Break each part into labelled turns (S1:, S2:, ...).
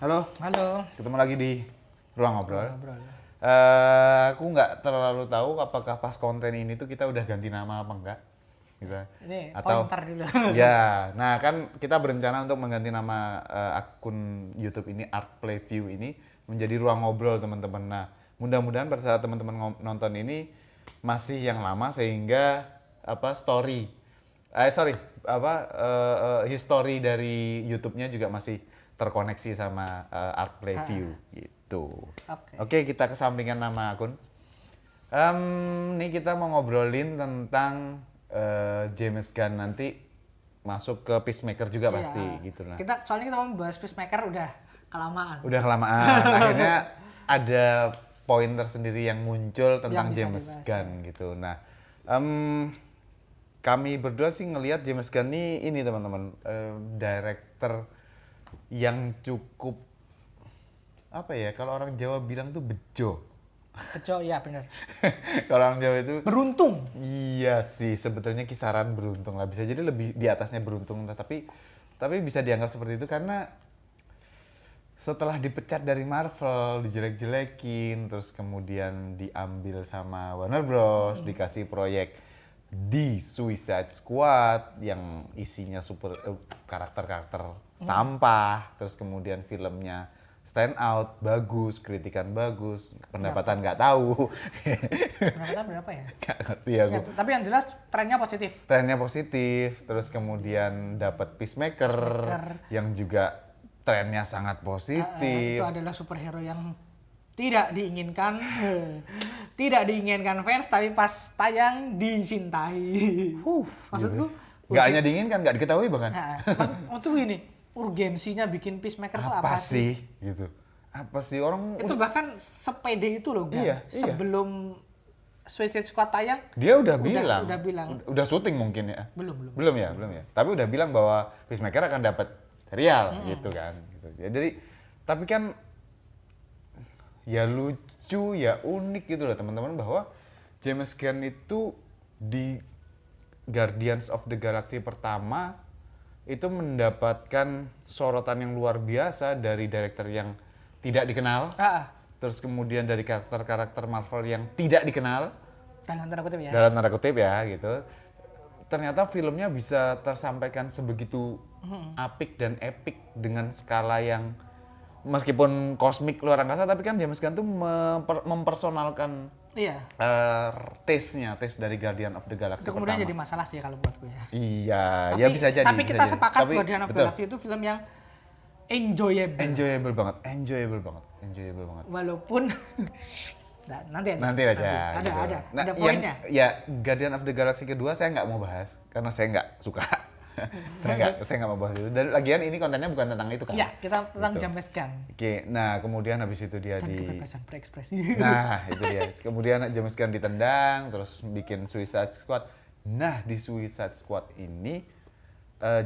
S1: Halo,
S2: Halo.
S1: ketemu lagi di Ruang Ngobrol.
S2: Ngobrol.
S1: Aku nggak terlalu tahu apakah pas konten ini tuh kita udah ganti nama apa enggak, gitu.
S2: Ini
S1: Atau
S2: pointer dulu.
S1: ya, nah kan kita berencana untuk mengganti nama akun YouTube ini, Art Playview ini menjadi Ruang Ngobrol teman-teman. Nah, mudah-mudahan pada saat teman-teman nonton ini masih yang lama sehingga history dari YouTube-nya juga masih terkoneksi sama Art Playview gitu. Oke, kita kesampingkan nama akun. Nih kita mau ngobrolin tentang James Gunn nanti masuk ke Peacemaker juga
S2: Iya.
S1: pasti gitu lah.
S2: Soalnya kita mau membahas Peacemaker udah kelamaan.
S1: Udah kelamaan. Akhirnya ada poin tersendiri yang muncul tentang
S2: Yang bisa
S1: James
S2: dibahas,
S1: Gunn gitu. Nah, kami berdua sih ngelihat James Gunn ini teman-teman, director yang cukup apa ya, kalau orang Jawa bilang tuh bejo.
S2: Bejo, ya benar.
S1: Kalau orang Jawa itu
S2: Beruntung.
S1: iya sih, sebetulnya kisaran beruntung lah. Bisa jadi lebih di atasnya beruntung, tapi bisa dianggap seperti itu karena setelah dipecat dari Marvel, dijelek-jelekin, terus kemudian diambil sama Warner Bros, dikasih proyek di Suicide Squad yang isinya karakter-karakter sampah, terus kemudian filmnya stand out, bagus, kritikan bagus, pendapatan nggak tahu.
S2: Pendapatan berapa ya?
S1: Nggak ngerti ya
S2: Ya, tapi yang jelas trennya positif.
S1: Trennya positif, terus kemudian dapat Peacemaker yang juga trennya sangat positif.
S2: Itu adalah superhero yang tidak diinginkan, tidak diinginkan fans, tapi pas tayang dicintai. Maksudku,
S1: Nggak hanya diinginkan, nggak diketahui bahkan.
S2: maksudku gini, urgensinya bikin Peacemaker tuh
S1: Apa
S2: apa
S1: sih gitu? Apa sih orang
S2: Itu bahkan sepede itu loh, Gan.
S1: Iya.
S2: Sebelum Suicide Squad tayang,
S1: dia udah
S2: bilang.
S1: udah syuting mungkin ya.
S2: Belum.
S1: Belum ya. Tapi udah bilang bahwa Peacemaker akan dapat serial gitu kan. Gitu. Ya, jadi tapi kan ya lucu, ya unik gitu loh teman-teman bahwa James Gunn itu di Guardians of the Galaxy pertama itu mendapatkan sorotan yang luar biasa dari director yang tidak dikenal, terus kemudian dari karakter-karakter Marvel yang tidak dikenal,
S2: Dalam tanda kutip ya.
S1: dalam tanda kutip ya gitu. Ternyata filmnya bisa tersampaikan sebegitu apik dan epic dengan skala yang meskipun kosmik luar angkasa, tapi kan James Gunn tuh mempersonalkan
S2: Iya.
S1: taste dari Guardian of the Galaxy
S2: Itu kemudian
S1: pertama.
S2: jadi masalah sih kalau buatku ya.
S1: Iya, ya bisa jadi.
S2: Tapi kita
S1: bisa
S2: sepakat
S1: jadi.
S2: Guardian of the Galaxy itu film yang enjoyable.
S1: Enjoyable banget.
S2: Walaupun nanti aja.
S1: Nanti aja.
S2: Ada,
S1: gitu.
S2: ada poinnya.
S1: Ya, Guardian of the Galaxy kedua saya nggak mau bahas karena saya nggak suka. saya nggak mau bahas itu. Dan lagian ini kontennya bukan tentang itu kan.
S2: Iya, kita tentang
S1: Gitu.
S2: James Gunn.
S1: Oke, nah kemudian habis itu dia
S2: Dan kebebasan berekspresi.
S1: Nah, itu dia. Kemudian James Gunn ditendang, terus bikin Suicide Squad. Nah, di Suicide Squad ini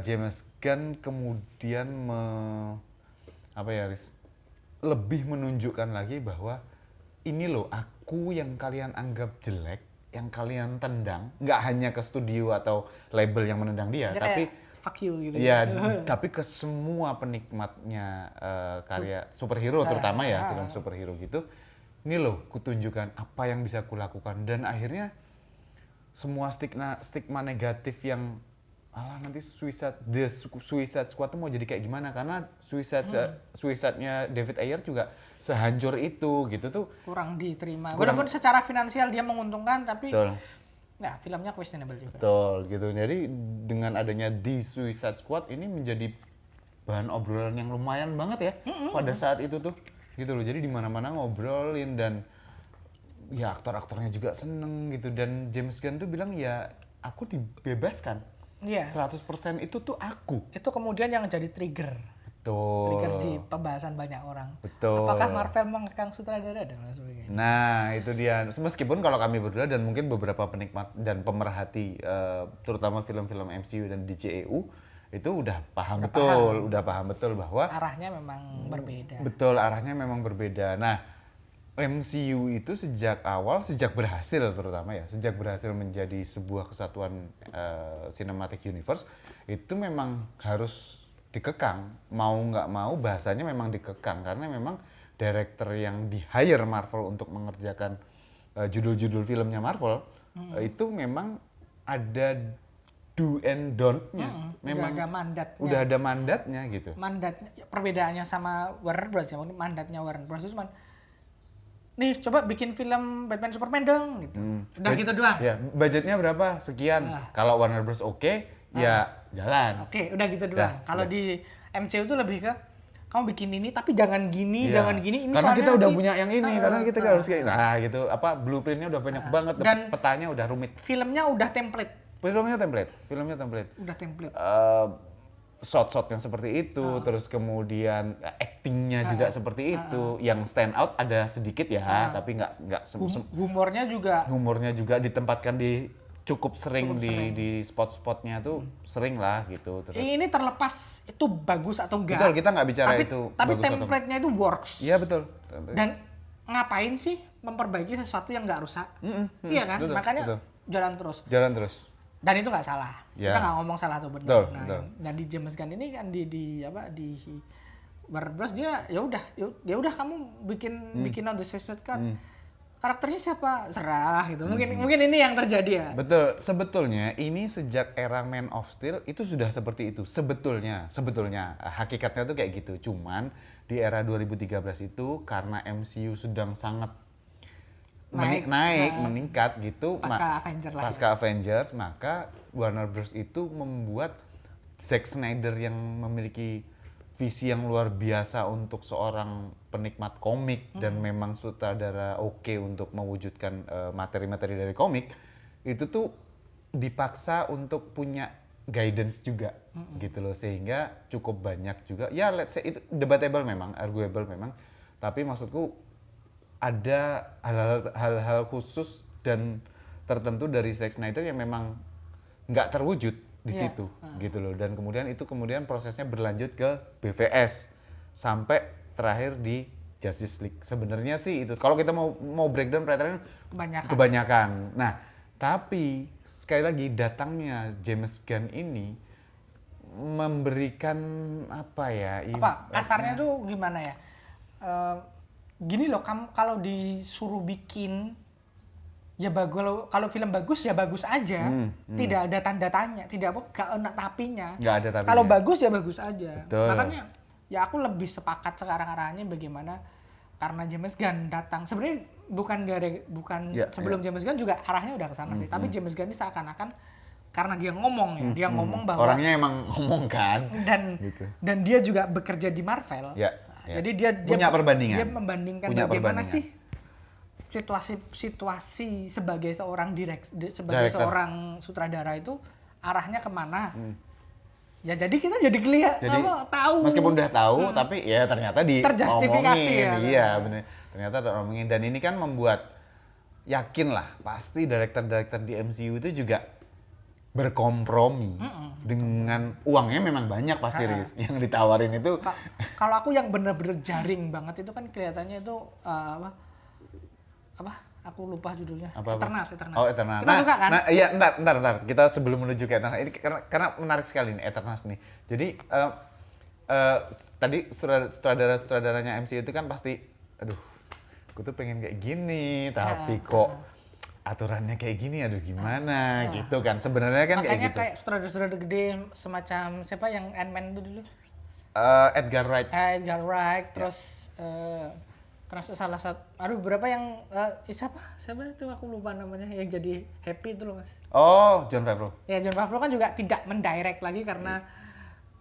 S1: James Gunn kemudian lebih menunjukkan lagi bahwa ini loh aku yang kalian anggap jelek, yang kalian tendang, nggak hanya ke studio atau label yang menendang dia,
S2: Dia
S1: tapi
S2: kayak, fuck you gitu.
S1: ya, tapi ke semua penikmatnya karya superhero terutama ya, film superhero gitu. Ini loh, kutunjukkan apa yang bisa kulakukan dan akhirnya semua stigma negatif yang nanti Suicide Squad tuh mau jadi kayak gimana karena Suicide-nya David Ayer juga sehancur itu gitu tuh.
S2: Kurang diterima. Walaupun secara finansial dia menguntungkan, tapi
S1: Betul.
S2: ya filmnya questionable juga.
S1: Betul gitu. Jadi dengan adanya The Suicide Squad ini menjadi bahan obrolan yang lumayan banget ya pada saat itu tuh. Gitu loh. Jadi di mana-mana ngobrolin dan ya aktor-aktornya juga seneng gitu dan James Gunn tuh bilang ya aku dibebaskan.
S2: Iya.
S1: 100% itu tuh aku.
S2: Itu kemudian yang jadi trigger.
S1: Betul.
S2: Trigger di pembahasan banyak orang.
S1: Betul.
S2: Apakah Marvel mengekang sutradara dan lain sebagainya?
S1: Nah, itu dia. Meskipun kalau kami berdua dan mungkin beberapa penikmat dan pemerhati terutama film-film MCU dan DCEU itu udah paham betul bahwa
S2: arahnya memang berbeda.
S1: Betul, arahnya memang berbeda. Nah, MCU itu sejak berhasil terutama ya, sejak berhasil menjadi sebuah kesatuan cinematic universe, itu memang harus dikekang, mau nggak mau bahasanya memang dikekang karena memang director yang di-hire Marvel untuk mengerjakan judul-judul filmnya Marvel itu memang ada do and don't-nya. Memang
S2: udah ada mandatnya.
S1: Udah ada mandatnya gitu.
S2: Mandatnya perbedaannya sama Warner Bros. Ya, mandatnya Warner Bros. Itu cuma nih coba bikin film Batman Superman dong gitu. Udah gitu doang.
S1: Ya, budgetnya berapa? Sekian. Kalau Warner Bros oke, ya jalan.
S2: Oke, udah gitu doang. Kalau di MCU itu lebih ke kamu bikin ini tapi jangan gini, jangan gini. Ini
S1: karena kita
S2: soalnya
S1: udah
S2: nanti,
S1: punya yang ini, karena kita harus kayak gitu. Apa blueprintnya udah banyak banget,
S2: dan
S1: petanya udah rumit.
S2: Filmnya udah template.
S1: Filmnya template.
S2: Udah template.
S1: Shot-shot yang seperti itu, terus kemudian actingnya juga seperti itu. Yang stand out ada sedikit ya, tapi nggak
S2: humornya juga
S1: ditempatkan di cukup sering di spot-spotnya tuh sering lah gitu. Terus
S2: ini terlepas itu bagus atau enggak.
S1: Betul, kita nggak bicara itu
S2: tapi
S1: bagus
S2: template-nya itu works.
S1: Iya betul.
S2: Dan ngapain sih memperbaiki sesuatu yang nggak rusak? Iya kan?
S1: Betul,
S2: Makanya
S1: betul.
S2: Jalan terus. Dan itu nggak salah.
S1: Ya.
S2: Kita nggak ngomong salah atau benar.
S1: Betul,
S2: Nah,
S1: betul.
S2: dan di James Gunn ini kan di Warner Bros dia ya udah kamu bikin on the Suicide Squad. Karakternya siapa? Serah gitu. Mungkin ini yang terjadi ya.
S1: Betul. Sebetulnya ini sejak era Man of Steel itu sudah seperti itu. Sebetulnya hakikatnya tuh kayak gitu. Cuman di era 2013 itu karena MCU sedang sangat meningkat gitu. Pasca Avengers, maka Warner Bros itu membuat Zack Snyder yang memiliki visi yang luar biasa untuk seorang penikmat komik dan memang sutradara oke untuk mewujudkan materi-materi dari komik, itu tuh dipaksa untuk punya guidance juga gitu loh, sehingga cukup banyak juga ya let's say itu debatable memang, arguable memang, tapi maksudku ada hal-hal khusus dan tertentu dari Zack Snyder yang memang nggak terwujud di situ gitu loh, dan kemudian prosesnya berlanjut ke BVS sampai terakhir di Justice League. Sebenarnya sih itu kalau kita mau breakdown peraturan kebanyakan. Nah, tapi sekali lagi datangnya James Gunn ini memberikan apa ya?
S2: Kasarnya tuh gimana ya? Gini loh, kamu kalau disuruh bikin ya bagus, kalau film bagus ya bagus aja, tidak ada tanda tanya, tidak ada tapinya. Kalau bagus ya bagus aja.
S1: Betul.
S2: Makanya ya aku lebih sepakat sekarang arahnya bagaimana, karena James Gunn datang. Sebenarnya sebelum James Gunn juga arahnya udah ke sana sih. Tapi James Gunn ini seakan-akan karena dia ngomong dia ngomong bahwa
S1: orangnya emang ngomong kan.
S2: Dan dia juga bekerja di Marvel. Jadi dia
S1: punya perbandingan.
S2: Dia membandingkan bagaimana sih situasi sebagai seorang seorang sutradara itu arahnya kemana. Ya jadi kita jadi tahu.
S1: Meskipun udah tahu, tapi ya ternyata
S2: terjustifikasi ya.
S1: Iya, benar. Ternyata teromongin, dan ini kan membuat yakin lah pasti director-director di MCU itu juga berkompromi dengan uangnya memang banyak pasti Riz. Yang ditawarin itu.
S2: Kalau aku yang bener-bener jaring banget itu kan kelihatannya itu aku lupa judulnya. Eternals.
S1: Oh, Eternals.
S2: Kita suka kan?
S1: Nah, iya, entar. Kita sebelum menuju ke Eternals ini karena menarik sekali nih Eternals nih. Jadi tadi sutradaranya MCU itu kan pasti, aduh, aku tuh pengen kayak gini, tapi kok aturannya kayak gini, aduh gimana gitu kan. Sebenarnya kan kayak gitu.
S2: Makanya kayak sutradara gede semacam siapa yang Ant-Man itu dulu?
S1: Edgar Wright.
S2: Terus terus salah satu, berapa yang siapa itu aku lupa namanya, yang jadi Happy itu loh Mas.
S1: Oh, Jon Favreau.
S2: Ya, Jon Favreau kan juga tidak mendirect lagi karena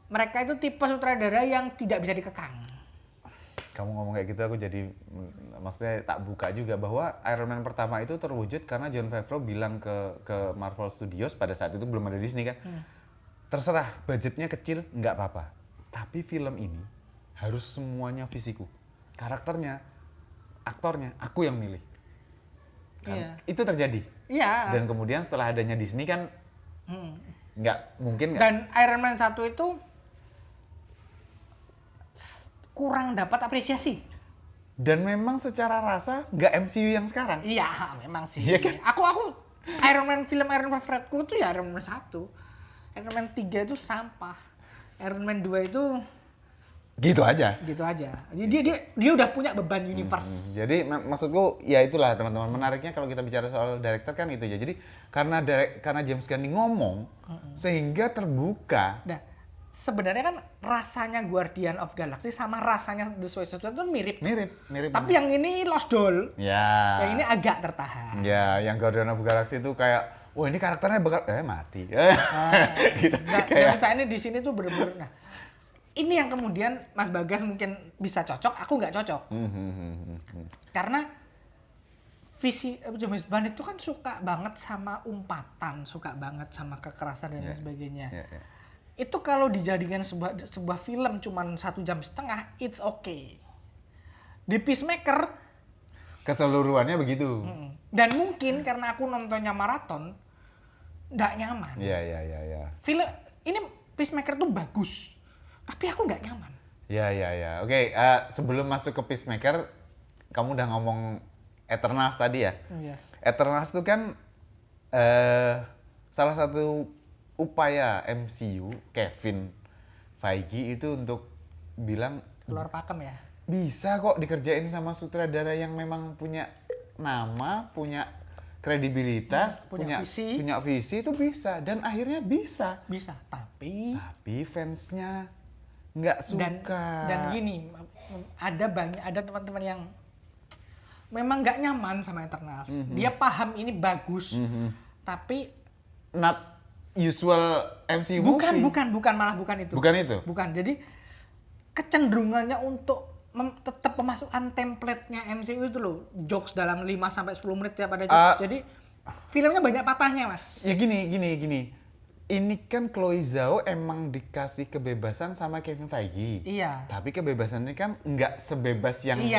S2: mereka itu tipe sutradara yang tidak bisa dikekang.
S1: Kamu ngomong kayak gitu aku jadi maksudnya tak buka juga bahwa Iron Man pertama itu terwujud karena Jon Favreau bilang ke Marvel Studios pada saat itu belum ada Disney kan. Terserah budgetnya kecil nggak apa-apa. Tapi film ini harus semuanya fisiku. Karakternya, aktornya, aku yang milih. Kan? Itu terjadi.
S2: Iya.
S1: Dan kemudian setelah adanya Disney kan nggak mungkin.
S2: Dan Iron Man 1 itu kurang dapat apresiasi.
S1: Dan memang secara rasa nggak MCU yang sekarang.
S2: Iya, memang sih.
S1: Iya kan?
S2: Aku film Iron Man favoritku tuh ya Iron Man 1. Iron Man 3 itu sampah. Iron Man 2 itu
S1: Gitu aja.
S2: gitu aja. Jadi dia udah punya beban universe.
S1: Jadi maksudku ya itulah teman-teman, menariknya kalau kita bicara soal director kan itu ya. Jadi karena James Gunn ini ngomong sehingga terbuka.
S2: Nah, sebenarnya kan rasanya Guardian of Galaxy sama rasanya The Suicide Squad itu mirip.
S1: Mirip.
S2: Tapi yang ini Lost Doll.
S1: Ya.
S2: Yang ini agak tertahan.
S1: Ya, yang Guardian of Galaxy itu kayak, wah ini karakternya bakal mati. Gitu.
S2: Nah, dan saya ini di sini tuh bener-bener. Nah, ini yang kemudian Mas Bagas mungkin bisa cocok, aku nggak cocok. Karena visi James Bond itu kan suka banget sama umpatan, suka banget sama kekerasan dan lain sebagainya.
S1: Yeah.
S2: Itu kalau dijadikan sebuah film cuman 1,5 jam, it's okay. Di Peacemaker
S1: Keseluruhannya begitu.
S2: dan mungkin karena aku nontonnya maraton, nggak nyaman.
S1: Iya.
S2: Film ini Peacemaker tuh bagus, tapi aku nggak nyaman.
S1: Ya. Oke, sebelum masuk ke Peacemaker, kamu udah ngomong Eternals tadi ya?
S2: Iya.
S1: Eternals itu kan salah satu upaya MCU, Kevin Feige itu untuk bilang
S2: Keluar pakem ya.
S1: bisa kok dikerjain sama sutradara yang memang punya nama, punya kredibilitas,
S2: punya
S1: visi itu bisa, dan akhirnya bisa.
S2: Bisa, tapi
S1: Fansnya nggak suka.
S2: dan gini, ada teman-teman yang memang nggak nyaman sama Eternals. Dia paham ini bagus, tapi
S1: Not usual MCU movie.
S2: bukan malah bukan itu.
S1: Bukan itu?
S2: Bukan. Jadi kecenderungannya untuk tetap memasukkan template-nya MCU itu loh, jokes dalam 5 sampai 10 menit tiap ada jokes. Jadi filmnya banyak patahnya, Mas.
S1: Ya gini. Ini kan Chloe Zhao emang dikasih kebebasan sama Kevin Feige.
S2: Iya.
S1: Tapi kebebasannya kan nggak sebebas yang itu.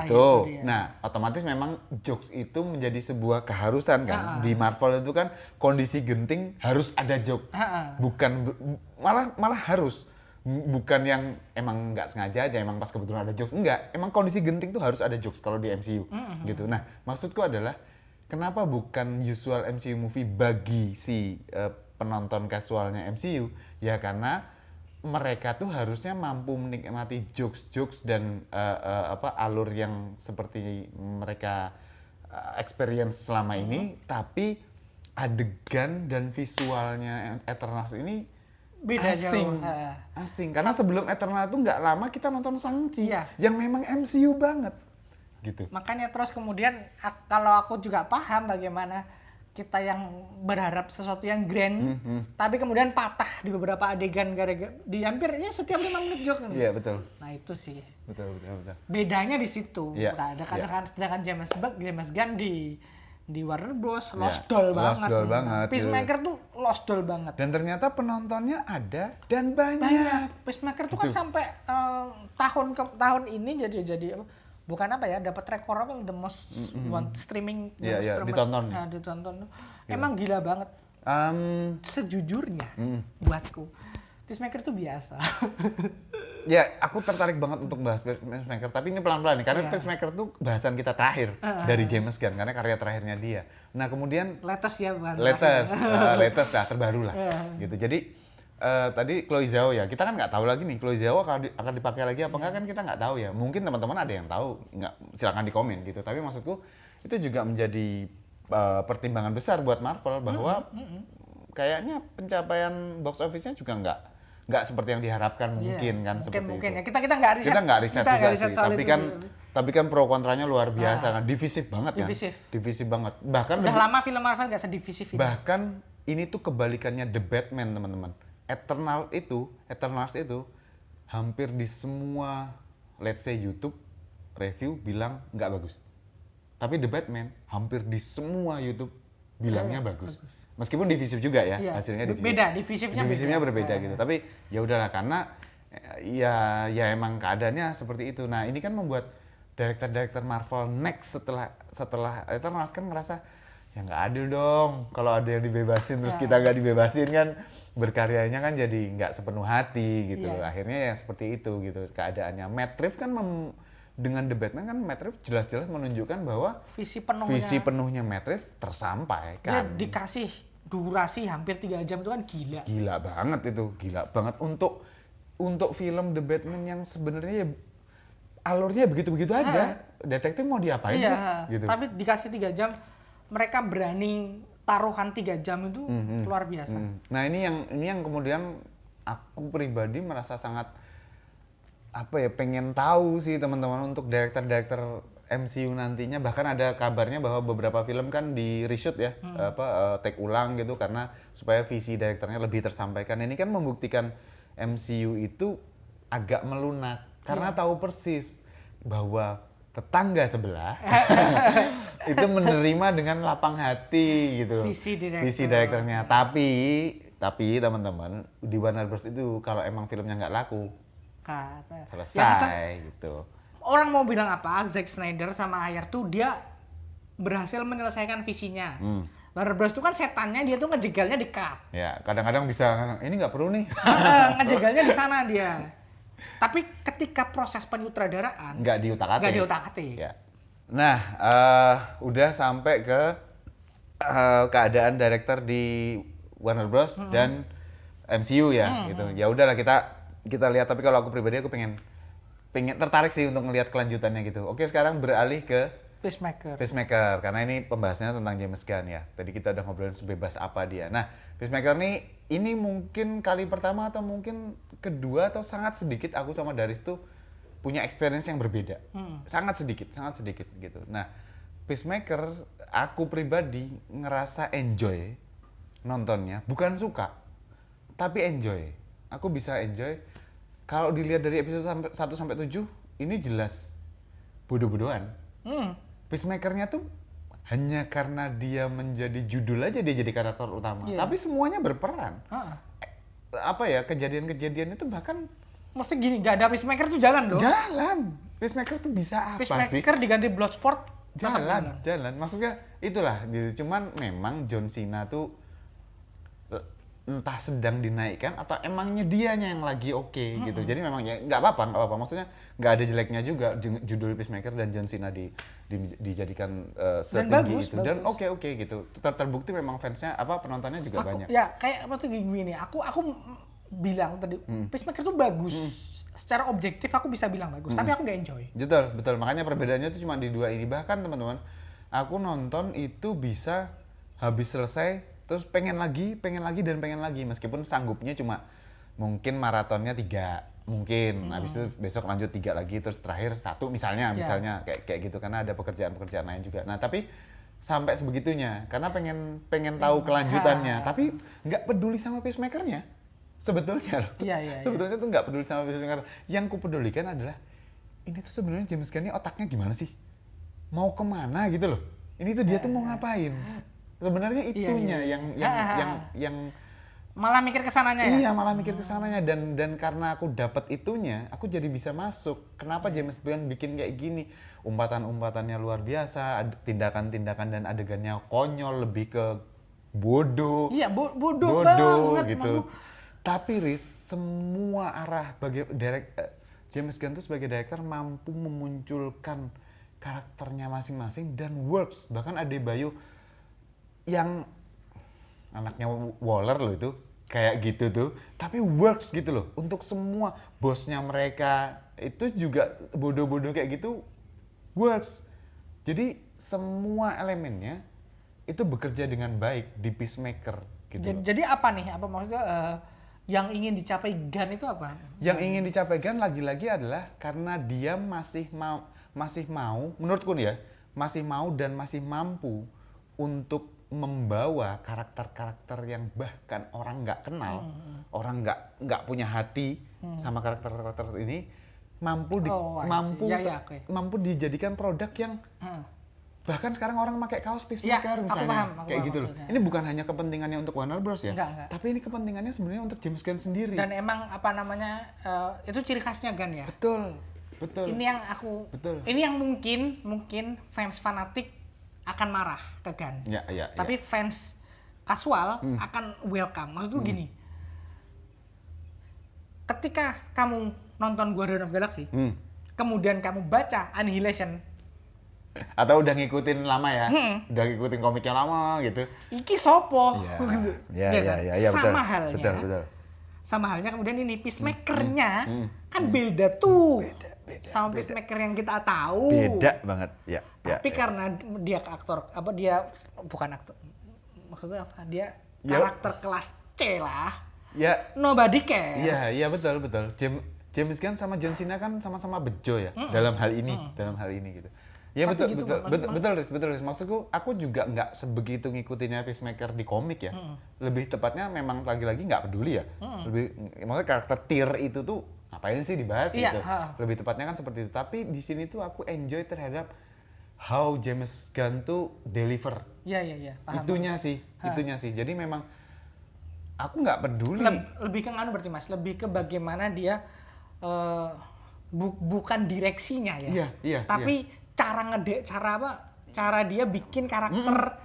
S2: Itu dia.
S1: Nah, otomatis memang jokes itu menjadi sebuah keharusan kan. Di Marvel itu kan kondisi genting harus ada joke. Bukan malah harus. Bukan yang emang nggak sengaja aja, emang pas kebetulan ada jokes. Enggak, emang kondisi genting tuh harus ada jokes kalau di MCU. Gitu. Nah, maksudku adalah kenapa bukan usual MCU movie bagi si penonton kasualnya MCU? Ya karena mereka tuh harusnya mampu menikmati jokes dan alur yang seperti mereka experience selama ini, tapi adegan dan visualnya Eternals ini
S2: Beda jauh.
S1: Asing. Karena sebelum Eternal tuh nggak lama kita nonton Shang-Chi yang memang MCU banget. Gitu.
S2: Makanya terus kemudian kalau aku juga paham bagaimana kita yang berharap sesuatu yang grand, tapi kemudian patah di beberapa adegan gara-gara di hampirnya setiap 5 menit joke.
S1: Iya, betul.
S2: Nah, itu sih.
S1: Betul.
S2: Bedanya di situ.
S1: Yeah.
S2: Nah, sedangkan James Gunn di Warner Bros. Lost Doll banget. Peacemaker tuh Lost Doll banget.
S1: Dan ternyata penontonnya ada dan banyak.
S2: Peacemaker tuh kan sampai tahun ini jadi bukan apa ya, dapat rekor apa the most streaming
S1: ditonton.
S2: Nah, ditonton. Emang gila banget. Sejujurnya buatku Peacemaker tuh biasa.
S1: Ya, aku tertarik banget untuk bahas Peacemaker, tapi ini pelan-pelan nih, karena Peacemaker tuh bahasan kita terakhir dari James Gunn, karena karya terakhirnya dia. Nah, kemudian
S2: latest ya, bukan?
S1: Latest lah, terbaru lah. Gitu. Jadi tadi Chloe Zhao ya, kita kan nggak tahu lagi nih Chloe Zhao akan dipakai lagi apa enggak, kan kita nggak tahu ya. Mungkin teman-teman ada yang tahu, nggak, silakan di komen gitu. Tapi maksudku itu juga menjadi pertimbangan besar buat Marvel bahwa kayaknya pencapaian box office-nya juga nggak seperti yang diharapkan mungkin kan, seperti
S2: mungkin
S1: itu.
S2: Ya kita nggak riset.
S1: Kita nggak riset juga sih, tapi kan pro kontranya luar biasa kan, divisif banget kan. Divisif banget. Bahkan
S2: udah lama film Marvel nggak sedivisif ini.
S1: Bahkan ini tuh kebalikannya The Batman, teman-teman. Eternals itu hampir di semua let's say YouTube review bilang nggak bagus. Tapi The Batman hampir di semua YouTube bilangnya bagus. Meskipun divisif juga ya, hasilnya divisif.
S2: Beda, divisifnya
S1: berbeda gitu. Tapi ya udahlah, karena ya emang keadaannya seperti itu. Nah, ini kan membuat director Marvel next setelah Eternals kan ngerasa ya nggak adil dong kalau ada yang dibebasin terus kita nggak dibebasin, kan berkaryanya kan jadi nggak sepenuh hati gitu. Akhirnya ya seperti itu gitu keadaannya. Matt Reeves kan dengan The Batman kan Matt Reeves jelas-jelas menunjukkan bahwa visi penuhnya Matt Reeves tersampaikan.
S2: Dia dikasih durasi hampir 3 jam itu kan gila.
S1: Gila banget itu, gila banget untuk film The Batman yang sebenarnya ya alurnya begitu-begitu aja. Detektif mau diapain
S2: Iya,
S1: sih? Gitu.
S2: tapi dikasih 3 jam, mereka berani taruhan 3 jam itu luar biasa.
S1: Nah ini yang kemudian aku pribadi merasa sangat pengen tahu sih teman-teman untuk director MCU nantinya. Bahkan ada kabarnya bahwa beberapa film kan di reshoot ya, take ulang gitu karena supaya visi directornya lebih tersampaikan. Ini kan membuktikan MCU itu agak melunak karena tahu persis bahwa tetangga sebelah itu menerima dengan lapang hati gitu loh. Visi directornya. Tapi teman-teman di Warner Bros itu kalau emang filmnya nggak laku, selesai gitu.
S2: Orang mau bilang apa? Zack Snyder sama Ayer tuh dia berhasil menyelesaikan visinya. Warner Bros itu kan setannya, dia tuh ngejegalnya di cut.
S1: Ya kadang-kadang bisa ini nggak perlu nih.
S2: Ngejegalnya di sana dia. Tapi ketika proses penyutradaraan
S1: nggak diutak-atik. Ya. Nah, udah sampai ke keadaan director di Warner Bros dan MCU ya, gitu. Ya udahlah kita lihat. Tapi kalau aku pribadi aku pengen tertarik sih untuk ngelihat kelanjutannya gitu. Oke, sekarang beralih ke Peacemaker karena ini pembahasannya tentang James Gunn ya. Tadi kita udah ngobrolin sebebas apa dia. Nah, Peacemaker ini mungkin kali pertama atau mungkin kedua atau sangat sedikit aku sama Daris tuh punya experience yang berbeda. Sangat sedikit gitu. Nah, Peacemaker aku pribadi ngerasa enjoy nontonnya, bukan suka, tapi enjoy. Aku bisa enjoy. Kalau dilihat dari episode 1 sampai 7, ini jelas bodoh-bodohan. Peacemaker-nya tuh hanya karena dia menjadi judul aja dia jadi karakter utama. Tapi semuanya berperan. Kejadian-kejadian itu bahkan
S2: maksudnya gini, gak ada Peacemaker tuh jalan loh.
S1: Jalan. Peacemaker tuh bisa apa sih?
S2: Peacemaker diganti Bloodsport
S1: jalan. Maksudnya itulah gitu. Cuman memang John Cena tuh entah sedang dinaikkan atau emangnya dianya yang lagi oke gitu. Jadi memang ya nggak apa-apa. Maksudnya nggak ada jeleknya juga judul Peacemaker dan John Cena dijadikan setinggi itu. Dan oke gitu. Terbukti memang fansnya penontonnya juga banyak.
S2: Ya kayak maksudnya gini. Aku bilang tadi Peacemaker tuh bagus. Secara objektif aku bisa bilang bagus, tapi aku nggak enjoy.
S1: Betul. Makanya perbedaannya tuh cuma di dua ini. Bahkan teman-teman, aku nonton itu bisa habis selesai terus pengen lagi meskipun sanggupnya cuma mungkin maratonnya 3 mungkin habis itu besok lanjut 3 lagi terus terakhir 1 misalnya kayak gitu karena ada pekerjaan lain juga. Nah tapi sampai sebegitunya karena pengen tahu kelanjutannya tapi nggak peduli sama Peacemaker-nya sebetulnya loh. Sebetulnya tuh nggak peduli sama Peacemaker. Yang kupedulikan adalah ini tuh sebenarnya James Gunn ini otaknya gimana sih, mau kemana gitu loh. Ini tuh dia tuh mau ngapain. Sebenarnya itunya yang
S2: malah mikir kesananya ya?
S1: Iya, malah mikir kesananya dan karena aku dapat itunya, aku jadi bisa masuk. Kenapa James Gunn bikin kayak gini? Umpatan-umpatannya luar biasa, tindakan-tindakan dan adegannya konyol, lebih ke bodoh.
S2: Iya, bodoh banget
S1: gitu. Tapi Riz, semua arah James Gunn tuh sebagai director mampu memunculkan karakternya masing-masing dan works. Bahkan Adebayo yang anaknya Waller loh itu kayak gitu tuh, tapi works gitu loh untuk semua. Bosnya mereka itu juga bodoh-bodoh kayak gitu works. Jadi semua elemennya itu bekerja dengan baik di Peacemaker gitu.
S2: Jadi apa nih? Apa maksudnya yang ingin dicapai Gunn itu apa?
S1: Yang ingin dicapai Gunn lagi-lagi adalah karena dia masih mau menurutku nih ya, masih mau dan masih mampu untuk membawa karakter-karakter yang bahkan orang nggak kenal, orang nggak punya hati sama karakter-karakter ini mampu dijadikan produk yang bahkan sekarang orang pakai kaos Peacemaker misalnya
S2: aku
S1: kayak
S2: paham
S1: gitu loh. Ini bukan hanya kepentingannya untuk Warner Bros ya,
S2: enggak.
S1: Tapi ini kepentingannya sebenarnya untuk James Gunn sendiri.
S2: Dan emang itu ciri khasnya Gunn ya.
S1: Betul.
S2: Ini yang mungkin fans fanatik akan marah ke Gunn. Tapi fans kasual akan welcome. Maksudku gini. Ketika kamu nonton Guardian of Galaxy, kemudian kamu baca Annihilation,
S1: Atau udah ngikutin lama ya? Udah ngikutin komiknya lama gitu.
S2: Iki sopo?
S1: Iya,
S2: Ya kan?
S1: betul.
S2: Sama halnya.
S1: Betul.
S2: Sama halnya kemudian ini Peacemaker-nya kan beda tuh. Sama Peacemaker yang kita tahu.
S1: Beda banget. Ya,
S2: Tapi karena dia aktor apa dia bukan aktor. Maksudnya apa? Dia karakter kelas C lah.
S1: Ya.
S2: Nobody cares.
S1: Iya, betul. James Gunn sama John Cena kan sama-sama bejo ya dalam hal ini gitu. Ya
S2: Tapi
S1: betul, Riz. Maksudku aku juga nggak sebegitu ngikutinnya Peacemaker di komik ya. Lebih tepatnya memang lagi-lagi nggak peduli ya. Maksudnya karakter Tyr itu tuh ngapain sih dibahas gitu. Lebih tepatnya kan seperti itu. Tapi di sini tuh aku enjoy terhadap how James Gunn tuh deliver.
S2: Iya.
S1: Itunya sih. Jadi memang aku nggak peduli.
S2: Lebih ke berarti Mas, lebih ke bagaimana dia bukan direksinya ya.
S1: Iya.
S2: Tapi cara dia bikin karakter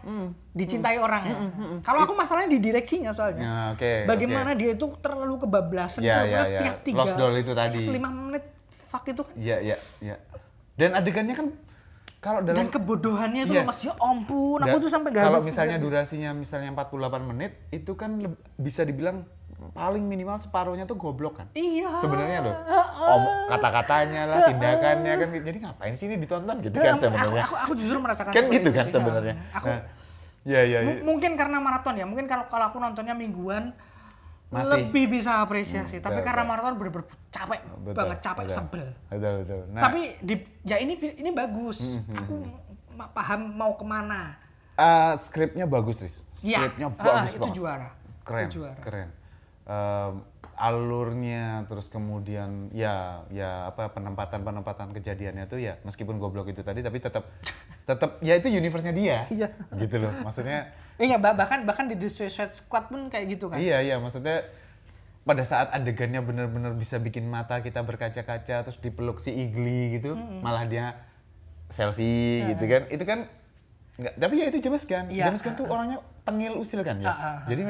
S2: dicintai orang ya. Kalau aku masalahnya di direksinya soalnya. Bagaimana dia itu terlalu kebablasan tiap 3
S1: Lost Doll itu tadi.
S2: 5 menit fuck itu kan.
S1: Iya. Dan adegannya kan kalau dalam
S2: dan kebodohannya itu Mas, ya ampun, aku tuh sampai
S1: kalau misalnya durasinya 48 menit itu kan bisa dibilang paling minimal separuhnya tuh goblok kan.
S2: Iya.
S1: Sebenarnya loh. Kata-katanya lah, tindakannya kan. Jadi ngapain sih ini ditonton gitu kan sebenarnya.
S2: Aku jujur merasakan
S1: kan gitu kan sebenarnya.
S2: Mungkin karena maraton ya. Mungkin kalau aku nontonnya mingguan
S1: masih
S2: lebih bisa apresiasi. Tapi karena maraton bener-bener capek banget, sebel.
S1: Betul.
S2: Nah, tapi ini bagus. Aku paham mau kemana.
S1: Skripnya bagus, Riz. Skripnya bagus banget.
S2: Itu juara.
S1: Keren. Alurnya terus kemudian ya apa penempatan kejadiannya tuh ya meskipun goblok itu tadi tapi tetap ya itu universe-nya dia.
S2: Iya.
S1: Gitu loh. Maksudnya
S2: bahkan di The Suicide Squad pun kayak gitu kan.
S1: Iya, maksudnya pada saat adegannya benar-benar bisa bikin mata kita berkaca-kaca terus dipeluk si Igli gitu, malah dia selfie gitu kan. Itu kan enggak, tapi ya itu James Gunn. James Gunn tuh orangnya tengil usil kan ya. Jadi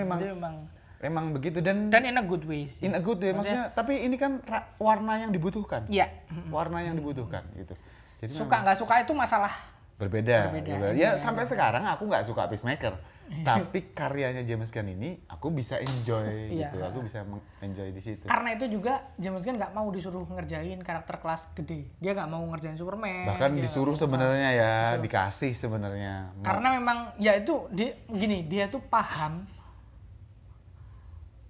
S1: memang begitu dan
S2: in a good way sih.
S1: In a good way maksudnya, tapi ini kan warna yang dibutuhkan.
S2: Iya.
S1: Warna yang dibutuhkan gitu. Jadi
S2: suka nggak suka itu masalah
S1: berbeda. Ya sampai sekarang aku nggak suka Peacemaker. Tapi karyanya James Gunn ini aku bisa enjoy gitu. Aku bisa enjoy di situ.
S2: Karena itu juga James Gunn nggak mau disuruh ngerjain karakter kelas gede. Dia nggak mau ngerjain Superman.
S1: Bahkan disuruh sebenarnya ya, dikasih sebenarnya.
S2: Karena memang ya itu dia tuh paham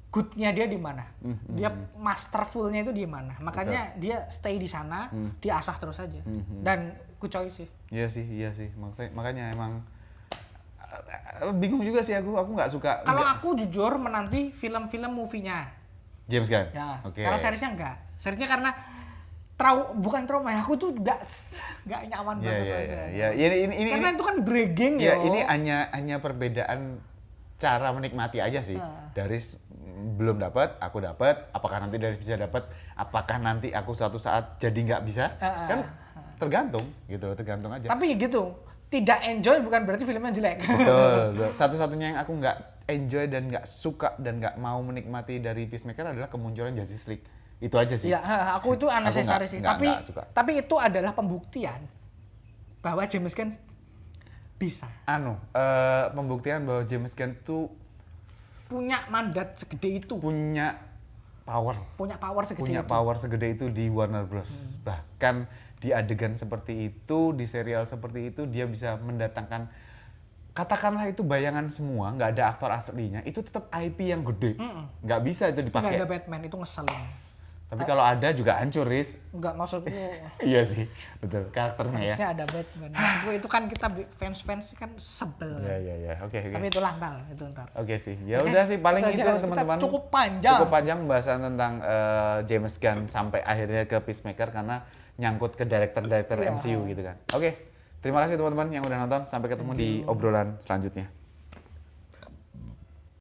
S2: good-nya dia di mana. Dia masterful-nya itu di mana. Makanya dia stay di sana, dia asah terus aja. Dan good choice sih.
S1: Iya sih. Makanya emang bingung juga sih aku nggak suka.
S2: Kalau aku jujur menanti film-film movie-nya
S1: James Gunn.
S2: Ya. Kalau seriesnya enggak. Seriesnya karena bukan trauma ya. Aku tuh enggak nyaman banget aja.
S1: Iya. Ini
S2: karena itu kan dragging
S1: ya. Ini hanya perbedaan cara menikmati aja sih. Dari belum dapat, aku dapat. Apakah nanti dari bisa dapat? Apakah nanti aku suatu saat jadi nggak bisa? Kan tergantung gitu, tergantung aja.
S2: Tapi gitu, tidak enjoy bukan berarti filmnya jelek.
S1: Betul. Satu-satunya yang aku nggak enjoy dan nggak suka dan nggak mau menikmati dari Peacemaker adalah kemunculan Justice League. Itu aja sih.
S2: Iya, aku itu unnecessary sih. Tapi itu adalah pembuktian bahwa James Gunn bisa.
S1: Pembuktian bahwa James Gunn tuh
S2: punya mandat segede itu.
S1: Punya power segede itu di Warner Bros. Bahkan di adegan seperti itu, di serial seperti itu dia bisa mendatangkan katakanlah itu bayangan semua, nggak ada aktor aslinya, itu tetap IP yang gede. Nggak bisa itu dipakai.
S2: Nggak ada Batman, itu ngeselin.
S1: Tapi kalau ada juga hancur, Riz.
S2: Enggak, maksudku.
S1: Iya sih, betul. Karakternya ya.
S2: Harusnya ada Batman. Maksudku itu kan kita fans kan sebel.
S1: Iya. Oke.
S2: Tapi itu ntar.
S1: Oke sih. Ya udah sih paling itu teman-teman.
S2: Cukup panjang pembahasan
S1: tentang James Gunn sampai akhirnya ke Peacemaker karena nyangkut ke director MCU gitu kan. Oke. Terima kasih teman-teman yang udah nonton. Sampai ketemu di obrolan selanjutnya.